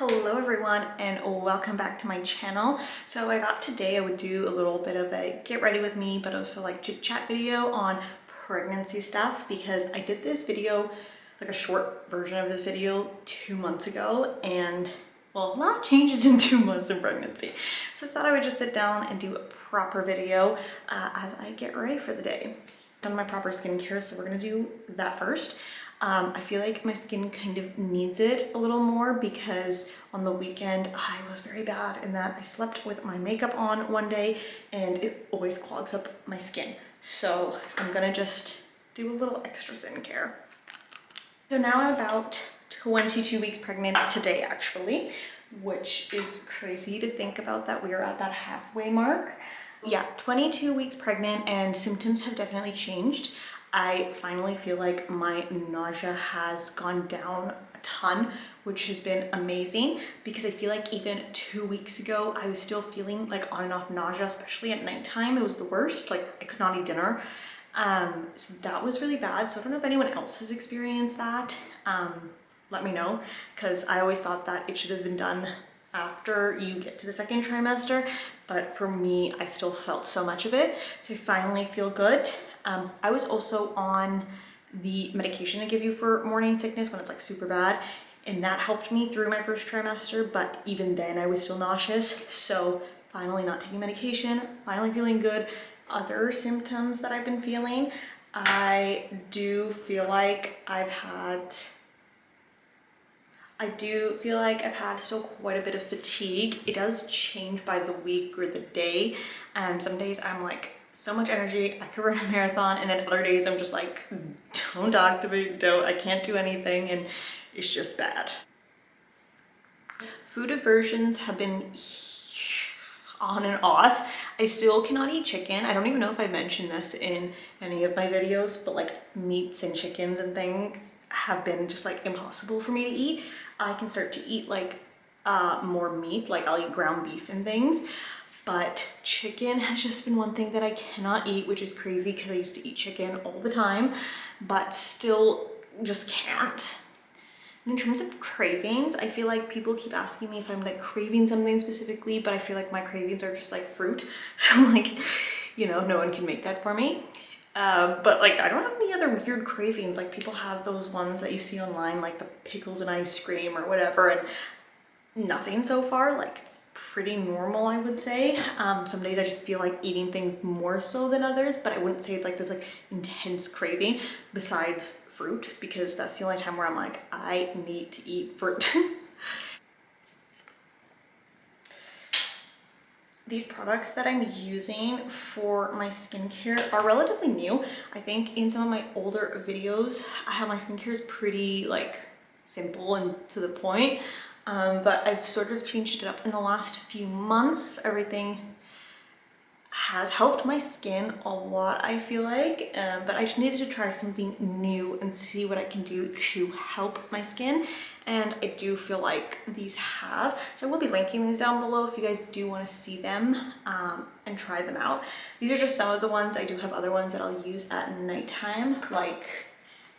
Hello everyone and welcome back to my channel. So I thought today I would do a little bit of a get ready with me, but also like chit chat video on pregnancy stuff, because I did this video, like a short version of this video 2 months ago, and well, a lot changes in 2 months in pregnancy. So I thought I would just sit down and do a proper video as I get ready for the day. Done my proper skincare, so we're gonna do that first. I feel like my skin kind of needs it a little more because on the weekend I was very bad in that I slept with my makeup on one day and it always clogs up my skin. So I'm gonna just do a little extra skincare. So now I'm about 22 weeks pregnant today actually, which is crazy to think about that we are at that halfway mark. Yeah, 22 weeks pregnant and symptoms have definitely changed. I finally feel like my nausea has gone down a ton, which has been amazing, because I feel like even 2 weeks ago, I was still feeling like on and off nausea, especially at nighttime. It was the worst, like I could not eat dinner. So that was really bad. So I don't know if anyone else has experienced that. Let me know, because I always thought that it should have been done after you get to the second trimester, but for me, I still felt so much of it. So I finally feel good. I was also on the medication they give you for morning sickness when it's like super bad, and that helped me through my first trimester, but even then I was still nauseous. So finally not taking medication, finally feeling good. Other symptoms that I've been feeling, I do feel like I've had still quite a bit of fatigue. It does change by the week or the day. Some days I'm like so much energy, I could run a marathon, and then other days I'm just like, don't talk to me, I can't do anything, and it's just bad. Food aversions have been on and off. I still cannot eat chicken. I don't even know if I mentioned this in any of my videos, but like meats and chickens and things have been just like impossible for me to eat. I can start to eat like more meat, like I'll eat ground beef and things, but chicken has just been one thing that I cannot eat, which is crazy because I used to eat chicken all the time, but still just can't. In terms of cravings, I feel like people keep asking me if I'm like craving something specifically, but I feel like my cravings are just like fruit. So like, you know, no one can make that for me. But like, I don't have any other weird cravings. Like people have those ones that you see online, like the pickles and ice cream or whatever, and nothing so far. Like it's pretty normal, I would say. Some days I just feel like eating things more so than others, but I wouldn't say it's like this like intense craving besides fruit, because that's the only time where I'm like, I need to eat fruit. These products that I'm using for my skincare are relatively new. I think in some of my older videos, how my skincare is pretty like simple and to the point. But I've sort of changed it up in the last few months. Everything has helped my skin a lot, I feel like, but I just needed to try something new and see what I can do to help my skin, and I do feel like these have. So I will be linking these down below if you guys do want to see them and try them out. These are just some of the ones. I do have other ones that I'll use at nighttime, like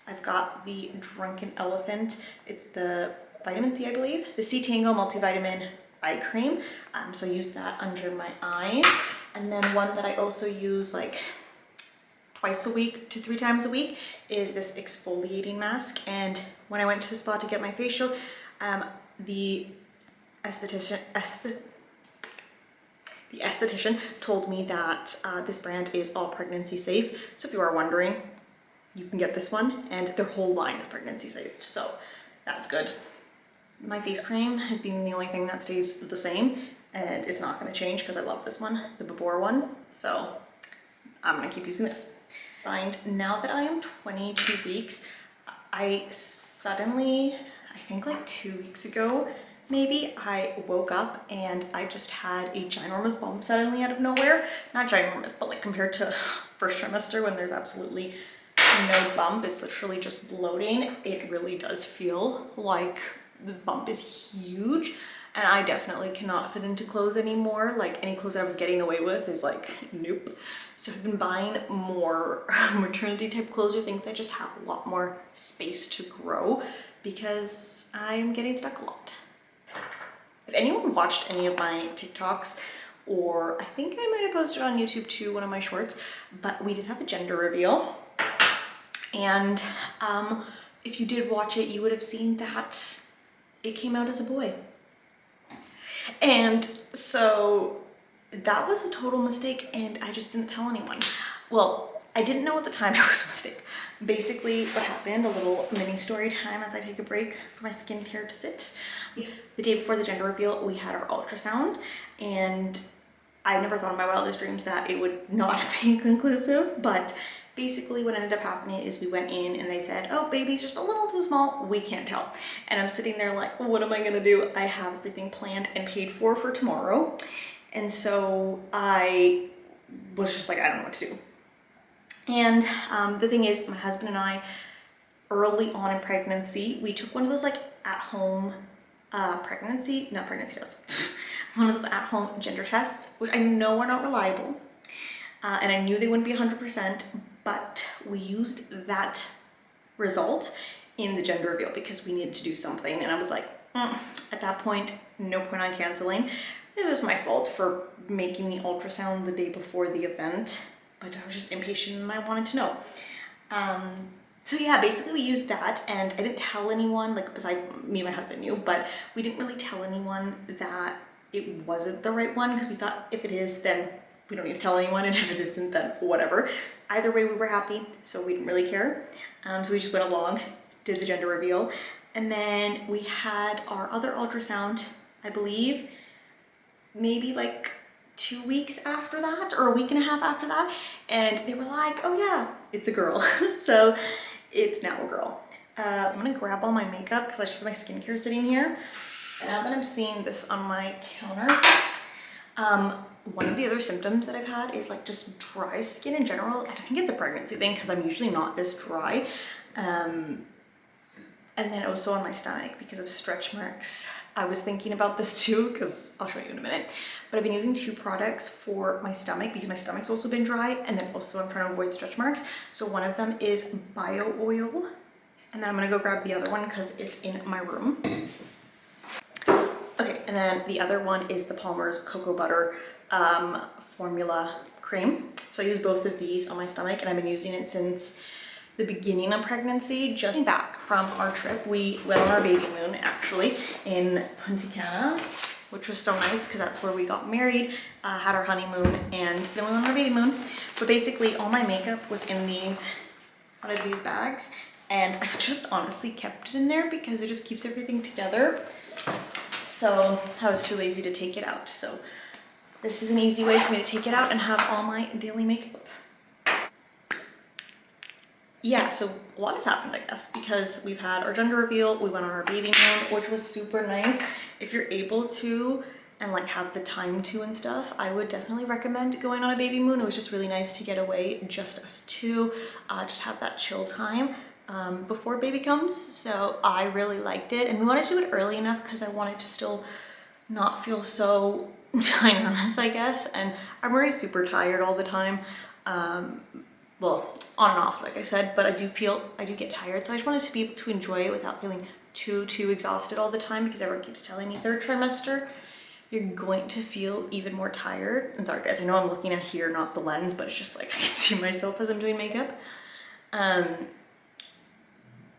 I've got the Drunken Elephant. It's the vitamin C, I believe, the C Tango multivitamin eye cream. So I use that under my eyes. And then one that I also use like twice a week to 3 times a week is this exfoliating mask. And when I went to the spa to get my facial, the esthetician told me that this brand is all pregnancy safe. So if you are wondering, you can get this one, and their whole line is pregnancy safe. So that's good. My face cream has been the only thing that stays the same, and it's not going to change because I love this one, the BABOR one. So I'm going to keep using this. Now that I am 22 weeks, I suddenly, I think like 2 weeks ago, maybe, I woke up and I just had a ginormous bump suddenly out of nowhere. Not ginormous, but like compared to first trimester when there's absolutely no bump, it's literally just bloating. It really does feel like the bump is huge, and I definitely cannot fit into clothes anymore. Like any clothes that I was getting away with is like, nope. So I've been buying more maternity type clothes or things that just have a lot more space to grow, because I'm getting stuck a lot. anyone watched any of my TikToks, or I think I might have posted on YouTube too, one of my shorts, but we did have a gender reveal. And if you did watch it, you would have seen that it came out as a boy. And so that was a total mistake, and I just didn't tell anyone. Well, I didn't know at the time it was a mistake. Basically, what happened, a little mini story time as I take a break for my skincare to sit. The day before the gender reveal, we had our ultrasound, and I never thought in my wildest dreams that it would not be conclusive, but basically what ended up happening is we went in and they said, oh, baby's just a little too small, we can't tell. And I'm sitting there like, what am I gonna do? I have everything planned and paid for tomorrow. And so I was just like, I don't know what to do. And the thing is, my husband and I, early on in pregnancy, we took one of those like at-home pregnancy tests. One of those at-home gender tests, which I know are not reliable. And I knew they wouldn't be 100%, but we used that result in the gender reveal because we needed to do something. And I was like, at that point, no point on canceling. It was my fault for making the ultrasound the day before the event, but I was just impatient and I wanted to know. So yeah, basically we used that, and I didn't tell anyone, like besides me and my husband knew, but we didn't really tell anyone that it wasn't the right one because we thought if it is, then we don't need to tell anyone, and if it isn't, then whatever. Either way, we were happy, so we didn't really care. So we just went along, did the gender reveal, and then we had our other ultrasound, I believe, maybe like 2 weeks after that, or a week and a half after that, and they were like, oh yeah, it's a girl. So it's now a girl. I'm gonna grab all my makeup because I should have my skincare sitting here. Now that I'm seeing this on my counter, one of the other symptoms that I've had is like just dry skin in general. I think it's a pregnancy thing because I'm usually not this dry. And then also on my stomach because of stretch marks. I was thinking about this too because I'll show you in a minute. But I've been using 2 products for my stomach because my stomach's also been dry, and then also I'm trying to avoid stretch marks. So one of them is Bio Oil, and then I'm gonna go grab the other one because it's in my room. Okay, and then the other one is the Palmer's Cocoa Butter Formula Cream. So I use both of these on my stomach, and I've been using it since the beginning of pregnancy. Just back from our trip, we went on our baby moon actually in Punta Cana, which was so nice because that's where we got married, had our honeymoon, and then we went on our baby moon. But basically all my makeup was in one of these bags, and I've just honestly kept it in there because it just keeps everything together. So I was too lazy to take it out. So this is an easy way for me to take it out and have all my daily makeup. Yeah, so a lot has happened, I guess, because we've had our gender reveal, we went on our baby moon, which was super nice. If you're able to and like have the time to and stuff, I would definitely recommend going on a baby moon. It was just really nice to get away, just us two, just have that chill time before baby comes. So I really liked it, and we wanted to do it early enough because I wanted to still not feel so ginormous, I guess. And I'm already super tired all the time. Well, on and off, like I said, but I do get tired. So I just wanted to be able to enjoy it without feeling too exhausted all the time, because everyone keeps telling me 3rd trimester, you're going to feel even more tired. And sorry guys, I know I'm looking at here, not the lens, but it's just like I can see myself as I'm doing makeup.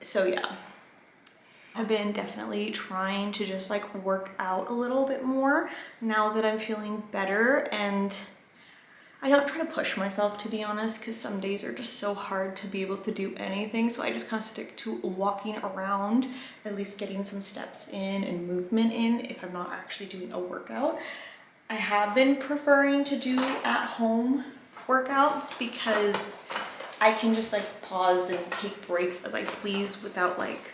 So yeah, I've been definitely trying to just like work out a little bit more now that I'm feeling better, and I don't try to push myself, to be honest, because some days are just so hard to be able to do anything. So I just kind of stick to walking around, at least getting some steps in and movement in if I'm not actually doing a workout. I have been preferring to do at-home workouts because I can just like pause and take breaks as I please without like,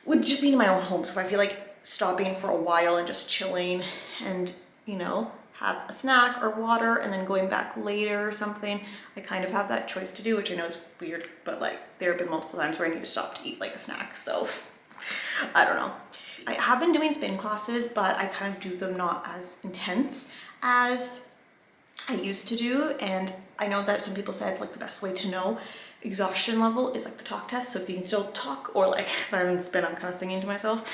with just being in my own home. So if I feel like stopping for a while and just chilling and, you know, have a snack or water and then going back later or something, I kind of have that choice to do, which I know is weird, but like there have been multiple times where I need to stop to eat like a snack. So I don't know. I have been doing spin classes, but I kind of do them not as intense as I used to do. And I know that some people said like the best way to know exhaustion level is like the talk test. So if you can still talk, or like if I'm in spin, I'm kind of singing to myself.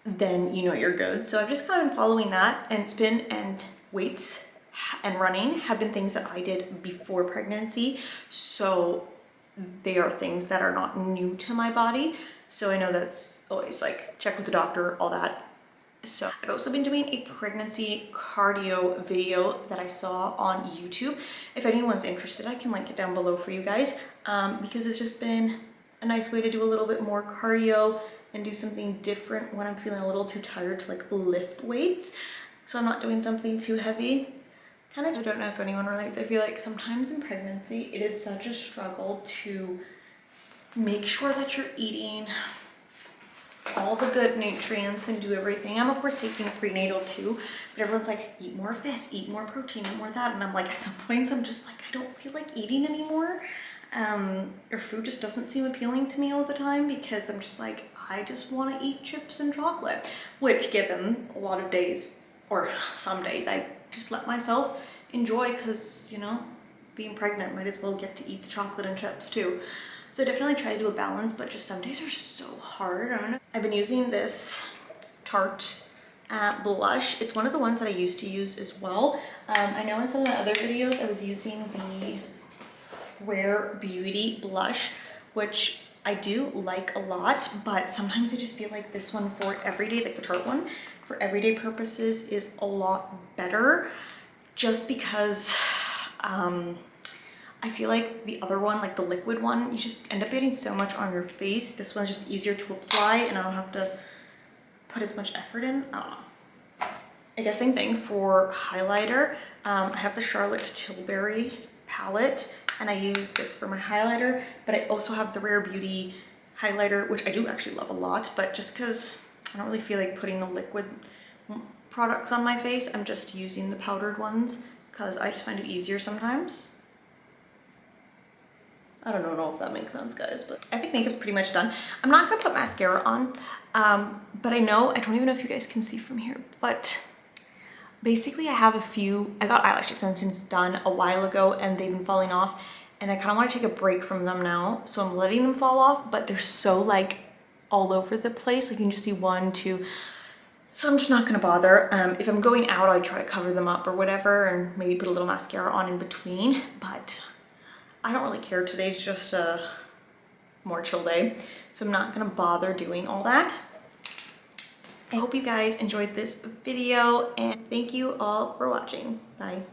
then you know you're good. So I've just kind of been following that, and spin and weights and running have been things that I did before pregnancy. So they are things that are not new to my body. So I know that's always like check with the doctor, all that. So I've also been doing a pregnancy cardio video that I saw on YouTube. If anyone's interested, I can link it down below for you guys, because it's just been a nice way to do a little bit more cardio and do something different when I'm feeling a little too tired to like lift weights. So I'm not doing something too heavy. Kind of, I don't know if anyone relates. I feel like sometimes in pregnancy, it is such a struggle to make sure that you're eating all the good nutrients and do everything. I'm of course taking prenatal too, but everyone's like, eat more of this, eat more protein, eat more of that. And I'm like, at some points, I'm just like, I don't feel like eating anymore. Or food just doesn't seem appealing to me all the time, because I'm just like, I just want to eat chips and chocolate, which given a lot of days, or some days, I just let myself enjoy, because, you know, being pregnant, might as well get to eat the chocolate and chips too. So I definitely try to do a balance, but just some days are so hard. I don't know. I've been using this Tarte blush. It's one of the ones that I used to use as well. I know in some of the other videos I was using the Rare Beauty blush, which I do like a lot, but sometimes I just feel like this one for everyday, like the Tarte one, for everyday purposes is a lot better, just because I feel like the other one, like the liquid one, you just end up getting so much on your face. This one's just easier to apply, and I don't have to put as much effort in. I don't know. I guess same thing for highlighter. I have the Charlotte Tilbury palette, and I use this for my highlighter, but I also have the Rare Beauty highlighter, which I do actually love a lot, but just because I don't really feel like putting the liquid products on my face, I'm just using the powdered ones, because I just find it easier sometimes. I don't know if that makes sense, guys, but I think makeup's pretty much done. I'm not gonna put mascara on, but I don't even know if you guys can see from here, but basically I have I got eyelash extensions done a while ago, and they've been falling off, and I kind of want to take a break from them now, so I'm letting them fall off, but they're so like all over the place. Like you can just see 1, 2, so I'm just not gonna bother. If I'm going out, I try to cover them up or whatever, and maybe put a little mascara on in between, but I don't really care. Today's just a more chill day, so I'm not gonna bother doing all that. I hope you guys enjoyed this video, and thank you all for watching. Bye.